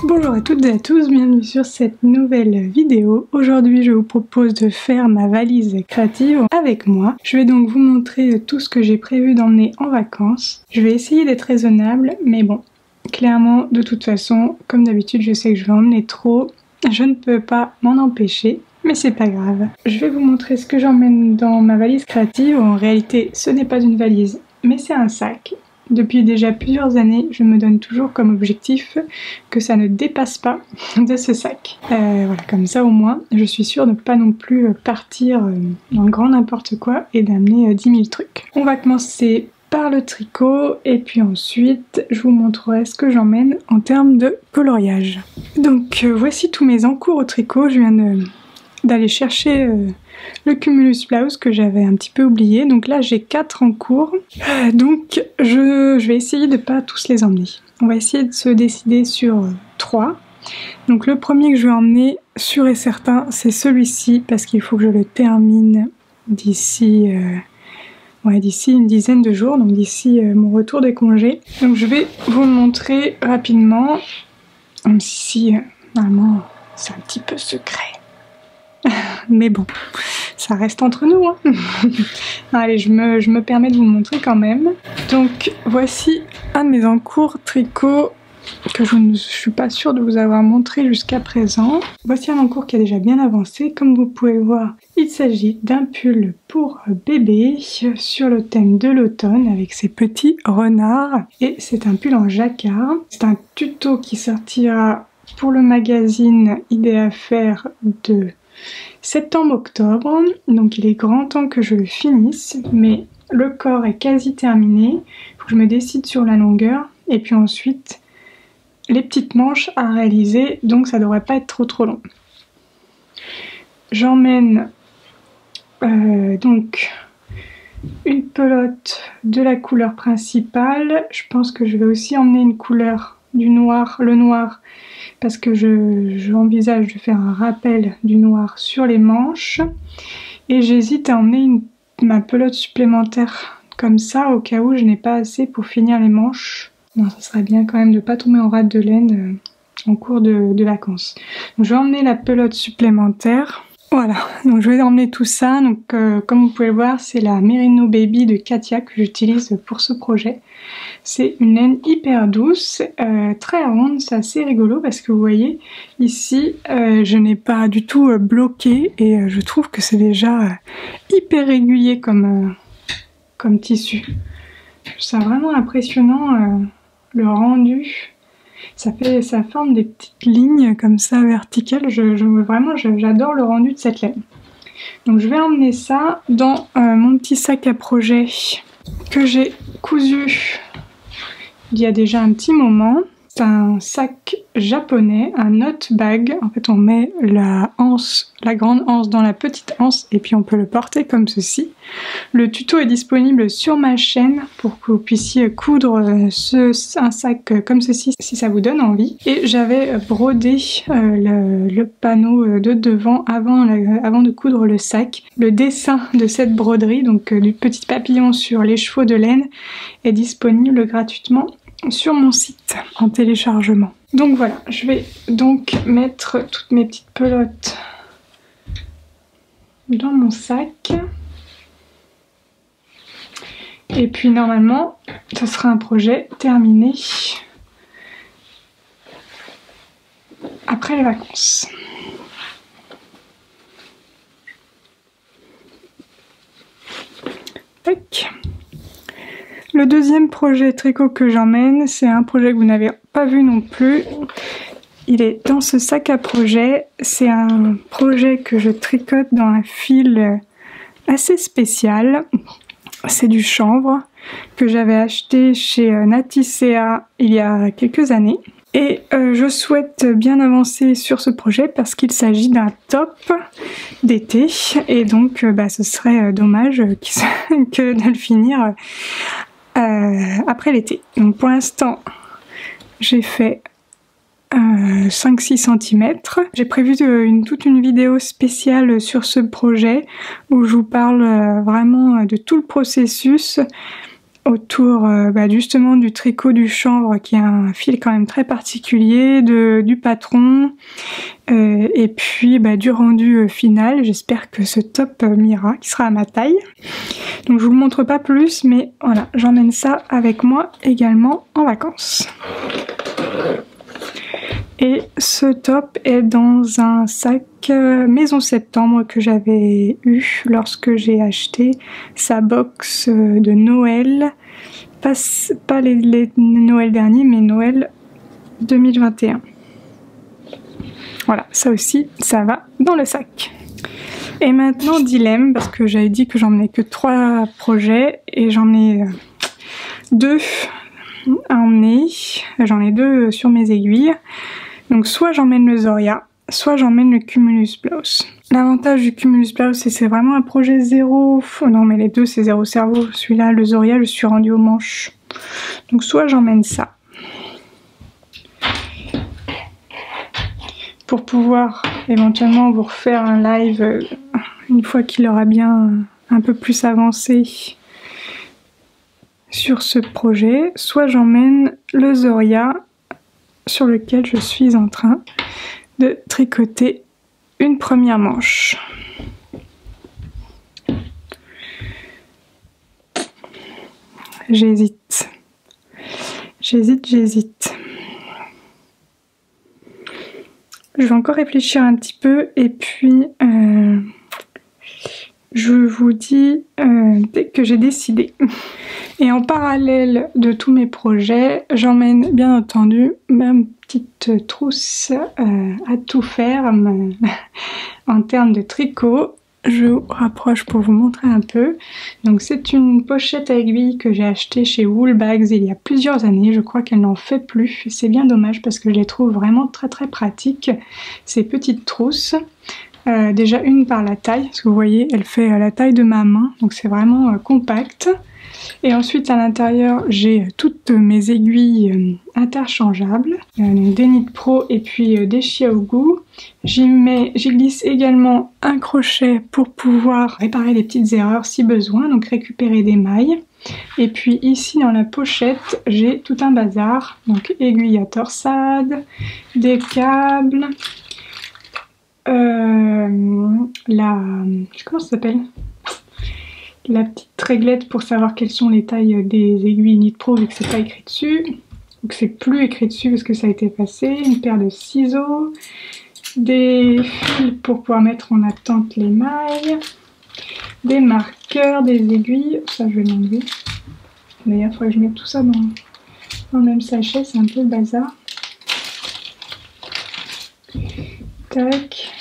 Bonjour à toutes et à tous, bienvenue sur cette nouvelle vidéo. Aujourd'hui je vous propose de faire ma valise créative avec moi. Je vais donc vous montrer tout ce que j'ai prévu d'emmener en vacances. Je vais essayer d'être raisonnable, mais bon, clairement de toute façon, comme d'habitude je sais que je vais emmener trop. Je ne peux pas m'en empêcher, mais c'est pas grave. Je vais vous montrer ce que j'emmène dans ma valise créative. En réalité ce n'est pas une valise, mais c'est un sac. Depuis déjà plusieurs années, je me donne toujours comme objectif que ça ne dépasse pas de ce sac. Voilà, comme ça au moins, je suis sûre de ne pas non plus partir dans le grand n'importe quoi et d'amener 10 000 trucs. On va commencer par le tricot et puis ensuite je vous montrerai ce que j'emmène en termes de coloriage. Donc voici tous mes encours au tricot. Je viens d'aller chercher le Cumulus Blouse que j'avais un petit peu oublié. Donc là j'ai 4 en cours. Donc je vais essayer de pas tous les emmener. On va essayer de se décider sur 3. Donc le premier que je vais emmener, sûr et certain, c'est celui-ci parce qu'il faut que je le termine d'ici une dizaine de jours, donc d'ici mon retour des congés. Donc je vais vous le montrer rapidement, même si normalement c'est un petit peu secret. Mais bon, ça reste entre nous, hein. Allez, je me permets de vous le montrer quand même. Donc voici un de mes encours tricot que je ne suis pas sûre de vous avoir montré jusqu'à présent. Voici un encours qui a déjà bien avancé. Comme vous pouvez le voir, il s'agit d'un pull pour bébé sur le thème de l'automne avec ses petits renards. Et c'est un pull en jacquard. C'est un tuto qui sortira pour le magazine Idée à faire de septembre-octobre, donc il est grand temps que je le finisse, mais le corps est quasi terminé, il faut que je me décide sur la longueur, et puis ensuite les petites manches à réaliser, donc ça devrait pas être trop long. J'emmène donc une pelote de la couleur principale. Je pense que je vais aussi emmener une couleur du noir, le noir, parce que j'envisage de faire un rappel du noir sur les manches. Et j'hésite à emmener ma pelote supplémentaire comme ça, au cas où je n'ai pas assez pour finir les manches. Non, ça serait bien quand même de ne pas tomber en rate de laine en cours de vacances. Donc je vais emmener la pelote supplémentaire. Voilà, donc je vais emmener tout ça. Donc comme vous pouvez le voir, c'est la Merino Baby de Katia que j'utilise pour ce projet. C'est une laine hyper douce, très ronde, c'est assez rigolo parce que vous voyez ici je n'ai pas du tout bloqué et je trouve que c'est déjà hyper régulier comme tissu. Je trouve ça vraiment impressionnant le rendu. Ça forme des petites lignes comme ça verticales. Vraiment j'adore le rendu de cette laine. Donc je vais emmener ça dans mon petit sac à projet que j'ai cousu il y a déjà un petit moment. C'est un sac japonais, un note bag. En fait on met la grande anse dans la petite anse et puis on peut le porter comme ceci. Le tuto est disponible sur ma chaîne pour que vous puissiez coudre un sac comme ceci si ça vous donne envie. Et j'avais brodé le panneau de devant avant de coudre le sac. Le dessin de cette broderie, donc du petit papillon sur les chevaux de laine, est disponible gratuitement sur mon site en téléchargement. Donc voilà, je vais donc mettre toutes mes petites pelotes dans mon sac. Et puis normalement, ce sera un projet terminé après les vacances. Tac. Le deuxième projet tricot que j'emmène, c'est un projet que vous n'avez pas vu non plus. Il est dans ce sac à projet. C'est un projet que je tricote dans un fil assez spécial. C'est du chanvre que j'avais acheté chez Naticea il y a quelques années. Et je souhaite bien avancer sur ce projet parce qu'il s'agit d'un top d'été. Et donc ce serait dommage que de le finir après l'été. Donc pour l'instant j'ai fait 5-6 cm. J'ai prévu toute une vidéo spéciale sur ce projet où je vous parle vraiment vraiment de tout le processus autour justement du tricot du chanvre, qui a un fil quand même très particulier, du patron, et puis du rendu final. J'espère que ce top m'ira, qui sera à ma taille. Donc je vous le montre pas plus, mais voilà, j'emmène ça avec moi également en vacances. Et ce top est dans un sac Maison Septembre que j'avais eu lorsque j'ai acheté sa box de Noël. Pas les Noël derniers, mais Noël 2021. Voilà, ça aussi, ça va dans le sac. Et maintenant, dilemme, parce que j'avais dit que j'emmenais que 3 projets et j'en ai 2 à emmener. J'en ai 2 sur mes aiguilles. Donc soit j'emmène le Zoria, soit j'emmène le Cumulus Blaus. L'avantage du Cumulus Blaus, c'est que c'est vraiment un projet zéro. Non mais les deux c'est zéro cerveau. Celui-là, le Zoria, je suis rendue aux manches. Donc soit j'emmène ça. Pour pouvoir éventuellement vous refaire un live une fois qu'il aura bien un peu plus avancé sur ce projet. Soit j'emmène le Zoria, sur lequel je suis en train de tricoter une première manche. J'hésite. J'hésite. Je vais encore réfléchir un petit peu et puis je vous dis dès que j'ai décidé. Et en parallèle de tous mes projets, j'emmène bien entendu ma petite trousse à tout faire en termes de tricot. Je vous rapproche pour vous montrer un peu. Donc c'est une pochette à aiguilles que j'ai achetée chez Woolbags il y a plusieurs années. Je crois qu'elle n'en fait plus. C'est bien dommage parce que je les trouve vraiment très pratiques, ces petites trousses. Déjà une par la taille, parce que vous voyez, elle fait la taille de ma main, donc c'est vraiment compact. Et ensuite à l'intérieur, j'ai toutes mes aiguilles interchangeables, donc des Knit Pro et puis des Xiaogu. J'y glisse également un crochet pour pouvoir réparer les petites erreurs si besoin, donc récupérer des mailles. Et puis ici dans la pochette, j'ai tout un bazar, donc aiguilles à torsade, des câbles, comment ça s'appelle, la petite réglette pour savoir quelles sont les tailles des aiguilles Knit Pro, vu que c'est pas écrit dessus, donc c'est plus écrit dessus parce que ça a été passé, une paire de ciseaux, des fils pour pouvoir mettre en attente les mailles, des marqueurs, des aiguilles, ça je vais l'enlever, d'ailleurs il faudrait que je mette tout ça dans le même sachet, c'est un peu le bazar. Tac,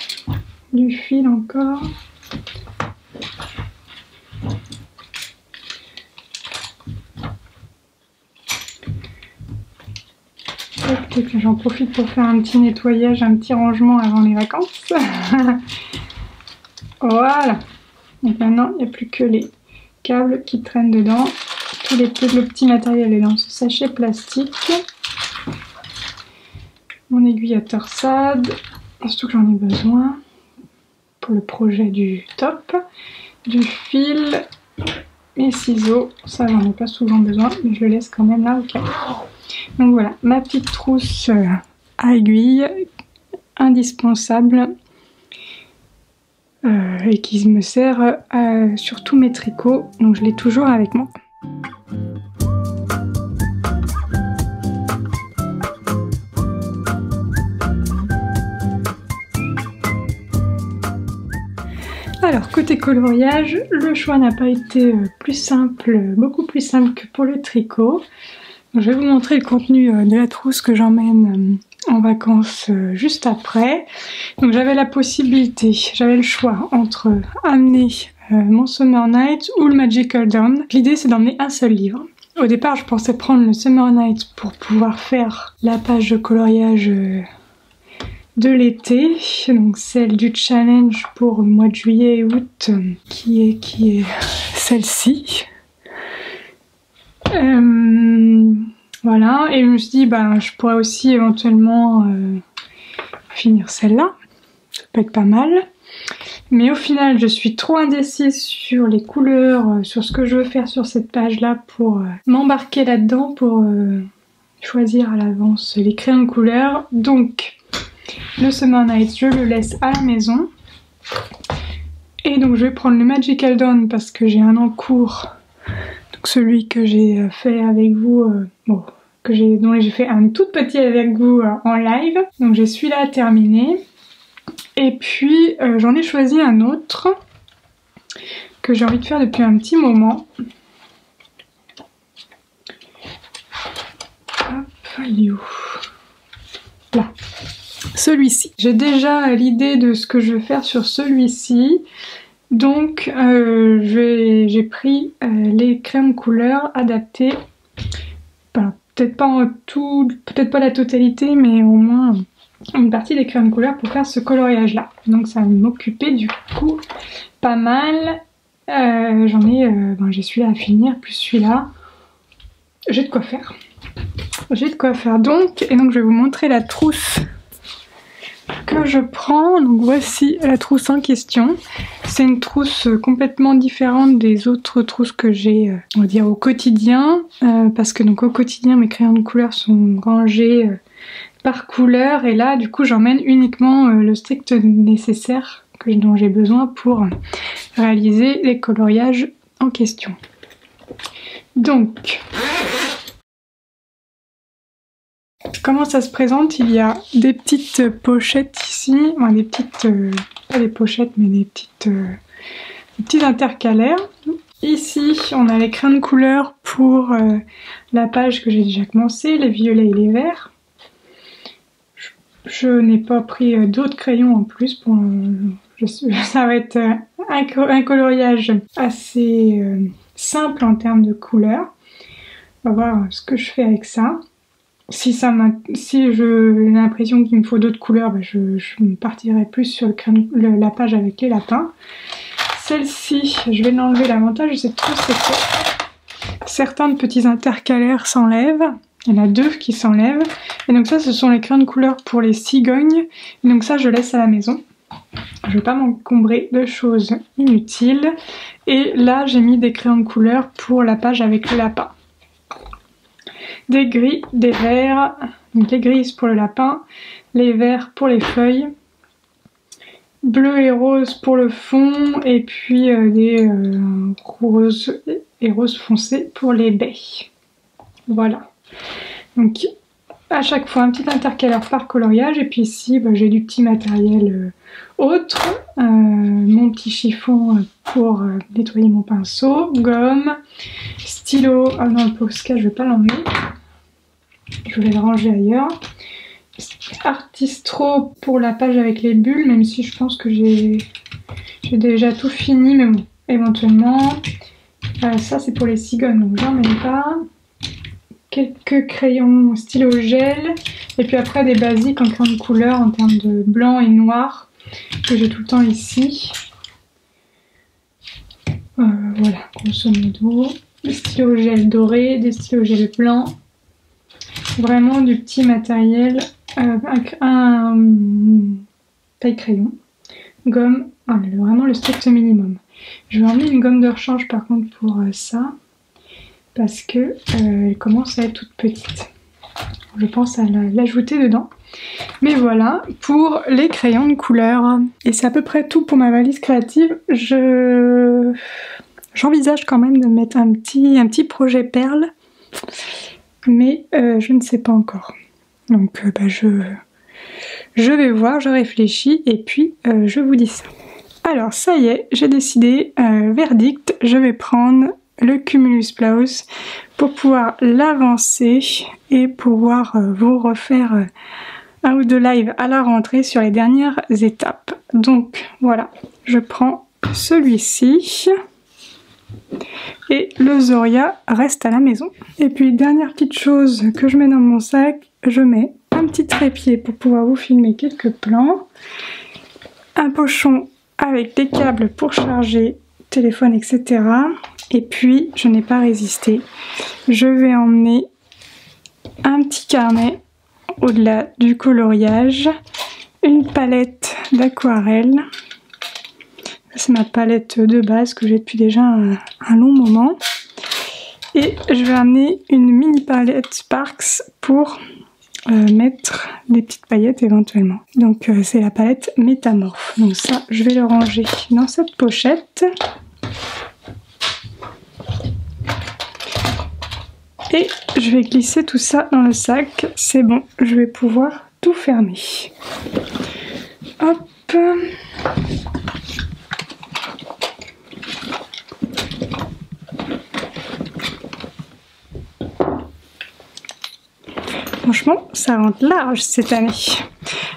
du fil encore. J'en profite pour faire un petit nettoyage, un petit rangement avant les vacances. Voilà. Donc maintenant, il n'y a plus que les câbles qui traînent dedans. Le petit matériel est dans ce sachet plastique. Mon aiguille à torsade, surtout que j'en ai besoin pour le projet du top. Du fil, mes ciseaux, ça j'en ai pas souvent besoin, mais je le laisse quand même là au cas où. Donc voilà, ma petite trousse à aiguilles, indispensable, et qui me sert sur tous mes tricots, donc je l'ai toujours avec moi. Alors côté coloriage, le choix n'a pas été plus simple, beaucoup plus simple que pour le tricot. Je vais vous montrer le contenu de la trousse que j'emmène en vacances juste après. Donc j'avais la possibilité, j'avais le choix entre amener mon Summer Night ou le Magical Dawn. L'idée c'est d'emmener un seul livre. Au départ je pensais prendre le Summer Night pour pouvoir faire la page de coloriage de l'été, donc celle du challenge pour le mois de juillet et août, qui est celle-ci. Voilà, et je me suis dit je pourrais aussi éventuellement finir celle-là, ça peut être pas mal. Mais au final, je suis trop indécise sur les couleurs, sur ce que je veux faire sur cette page-là pour m'embarquer là-dedans, pour choisir à l'avance les crayons de couleur. Donc, le Summer Night, je le laisse à la maison. Et donc, je vais prendre le Magical Dawn parce que j'ai un en cours. Donc, celui que j'ai fait avec vous, dont j'ai fait un tout petit avec vous en live. Donc, j'ai celui-là terminé. Et puis j'en ai choisi un autre que j'ai envie de faire depuis un petit moment. Hop, il est où? Là. Celui-ci. J'ai déjà l'idée de ce que je vais faire sur celui-ci. Donc j'ai pris les crayons de couleur adaptés. Ben, peut-être pas la totalité, mais au moins une partie des crayons de couleur pour faire ce coloriage là. Donc ça va m'occuper du coup pas mal. J'ai celui-là à finir plus celui-là. J'ai de quoi faire. J'ai de quoi faire donc. Et donc je vais vous montrer la trousse que je prends. Donc voici la trousse en question. C'est une trousse complètement différente des autres trousses que j'ai, on va dire, au quotidien. Parce que donc au quotidien mes crayons de couleur sont rangés par couleur, et là du coup j'emmène uniquement le strict nécessaire dont j'ai besoin pour réaliser les coloriages en question. Donc comment ça se présente? Il y a des petites pochettes ici, enfin des petites, pas des pochettes mais des petites intercalaires. Ici on a les crayons de couleur pour la page que j'ai déjà commencé, les violets et les verts. Je n'ai pas pris d'autres crayons en plus. Ça va être un coloriage assez simple en termes de couleurs. On va voir ce que je fais avec ça. Si j'ai l'impression qu'il me faut d'autres couleurs, je partirai plus sur la page avec les lapins. Celle-ci, je vais l'enlever. L'avantage de cette trousse, c'est que certains petits intercalaires s'enlèvent. Il y en a deux qui s'enlèvent. Et donc ça, ce sont les crayons de couleur pour les cigognes. Et donc ça, je laisse à la maison. Je ne vais pas m'encombrer de choses inutiles. Et là, j'ai mis des crayons de couleur pour la page avec le lapin. Des gris, des verts. Donc les grises pour le lapin, les verts pour les feuilles, bleu et rose pour le fond, et puis des roses et roses foncées pour les baies. Voilà. Donc à chaque fois un petit intercalaire par coloriage, et puis ici j'ai du petit matériel autre, mon petit chiffon pour nettoyer mon pinceau, gomme, stylo, dans le Posca je vais pas l'emmener, je vais le ranger ailleurs, Artistro pour la page avec les bulles, même si je pense que j'ai déjà tout fini, mais bon, éventuellement, ça c'est pour les cigognes, donc j'en mets pas. Quelques crayons stylo gel, et puis après des basiques en crayon de couleur en termes de blanc et noir que j'ai tout le temps ici. Voilà, grosso modo, des stylos gel doré, des stylos gel blancs, vraiment du petit matériel, un taille crayon, gomme, vraiment le strict minimum. Je vais emmener une gomme de rechange par contre pour ça, parce que elle commence à être toute petite. Je pense à l'ajouter dedans. Mais voilà pour les crayons de couleur. Et c'est à peu près tout pour ma valise créative. J'envisage quand même de mettre un petit projet perle, mais je ne sais pas encore. Donc je vais voir, je réfléchis et puis je vous dis ça. Alors ça y est, j'ai décidé, verdict, je vais prendre le Cumulus Blaus pour pouvoir l'avancer et pouvoir vous refaire un ou deux lives à la rentrée sur les dernières étapes. Donc voilà, je prends celui-ci et le Zoria reste à la maison. Et puis dernière petite chose que je mets dans mon sac, je mets un petit trépied pour pouvoir vous filmer quelques plans, un pochon avec des câbles pour charger téléphone, etc. Et puis, je n'ai pas résisté. Je vais emmener un petit carnet au-delà du coloriage, une palette d'aquarelle, C'est ma palette de base que j'ai depuis déjà un long moment. Et je vais amener une mini palette Sparks pour mettre des petites paillettes éventuellement. Donc c'est la palette Métamorphe. Donc ça, je vais le ranger dans cette pochette. Et je vais glisser tout ça dans le sac. C'est bon, je vais pouvoir tout fermer. Hop. Franchement, ça rentre large cette année.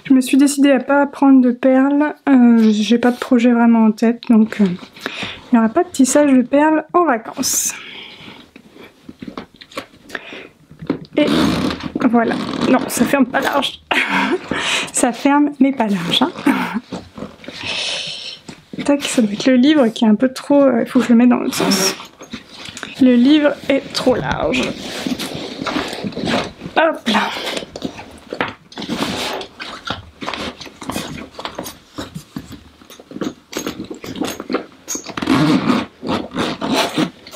Je me suis décidée à pas prendre de perles. J'ai pas de projet vraiment en tête, donc il n'y aura pas de tissage de perles en vacances. Et voilà. Non, ça ferme pas large. Ça ferme, mais pas large. Hein. Tac, ça doit être le livre qui est un peu trop... Il faut que je le mette dans l'autre sens. Le livre est trop large. Hop là.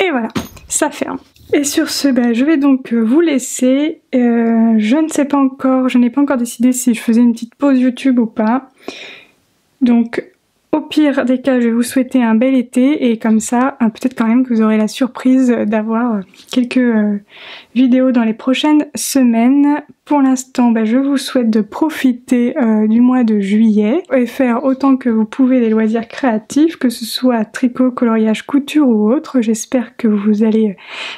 Et voilà, ça ferme. Et sur ce, je vais donc vous laisser. Je ne sais pas encore, je n'ai pas encore décidé si je faisais une petite pause YouTube ou pas. Donc au pire des cas, je vais vous souhaiter un bel été et comme ça, peut-être quand même que vous aurez la surprise d'avoir quelques vidéos dans les prochaines semaines. Pour l'instant, je vous souhaite de profiter du mois de juillet et faire autant que vous pouvez des loisirs créatifs, que ce soit tricot, coloriage, couture ou autre. J'espère que vous allez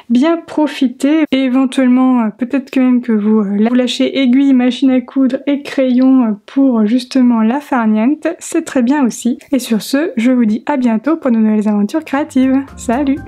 bien profiter et éventuellement peut-être que même que vous lâchez aiguille, machine à coudre et crayon pour justement la farniente. C'est très bien aussi. Et sur ce, je vous dis à bientôt pour de nouvelles aventures créatives. Salut!